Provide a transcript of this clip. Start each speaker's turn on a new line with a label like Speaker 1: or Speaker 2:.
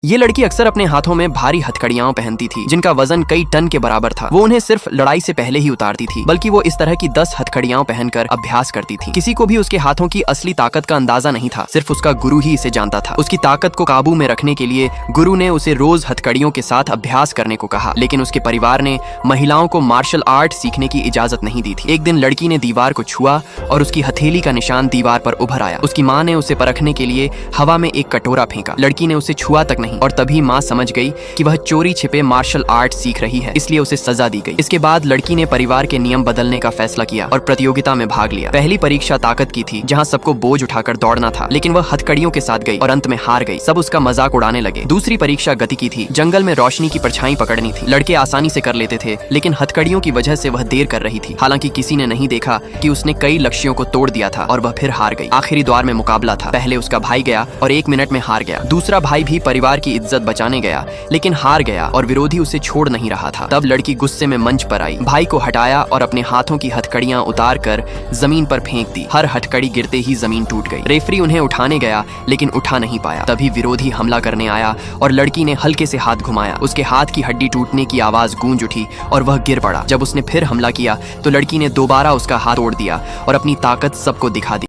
Speaker 1: ये लड़की अक्सर अपने हाथों में भारी हथकड़ियां पहनती थी जिनका वजन कई टन के बराबर था। वो उन्हें सिर्फ लड़ाई से पहले ही उतारती थी, बल्कि वो इस तरह की 10 हथकड़ियां पहनकर अभ्यास करती थी। किसी को भी उसके हाथों की असली ताकत का अंदाजा नहीं था, सिर्फ उसका गुरु ही इसे जानता था। उसकी ताकत को काबू में रखने के लिए गुरु ने उसे रोज हथकड़ियों के साथ अभ्यास करने को कहा, लेकिन उसके परिवार ने महिलाओं को मार्शल आर्ट सीखने की इजाजत नहीं दी थी। एक दिन लड़की ने दीवार को छुआ और उसकी हथेली का निशान दीवार पर उभर आया। उसकी माँ ने उसे परखने के लिए हवा में एक कटोरा फेंका। लड़की ने उसे छुआ तक नहीं और तभी माँ समझ गई कि वह चोरी छिपे मार्शल आर्ट सीख रही है, इसलिए उसे सजा दी गई। इसके बाद लड़की ने परिवार के नियम बदलने का फैसला किया और प्रतियोगिता में भाग लिया। पहली परीक्षा ताकत की थी, जहाँ सबको बोझ उठाकर दौड़ना था, लेकिन वह हथकड़ियों के साथ गई और अंत में हार गई। सब उसका मजाक उड़ाने लगे। दूसरी परीक्षा गति की थी, जंगल में रोशनी की परछाई पकड़नी थी। लड़के आसानी से कर लेते थे, लेकिन हथकड़ियों की वजह से वह देर कर रही थी। हालांकि किसी ने नहीं देखा कि उसने कई लक्ष्यों को तोड़ दिया था और वह फिर हार गई। आखिरी द्वार में मुकाबला था। पहले उसका भाई गया और 1 मिनट में हार गया। दूसरा भाई भी परिवार की इज्जत बचाने गया, लेकिन हार गया और विरोधी उसे छोड़ नहीं रहा था। तब लड़की गुस्से में मंच पर आई, भाई को हटाया और अपने हाथों की हथकड़ियां उतार कर जमीन पर फेंक दी। हर हथकड़ी गिरते ही जमीन टूट गई। रेफरी उन्हें उठाने गया, लेकिन उठा नहीं पाया। तभी विरोधी हमला करने आया और लड़की ने हल्के से हाथ घुमाया। उसके हाथ की हड्डी टूटने की आवाज गूंज उठी और वह गिर पड़ा। जब उसने फिर हमला किया तो लड़की ने दोबारा उसका हाथ तोड़ दिया और अपनी ताकत सबको दिखा दी।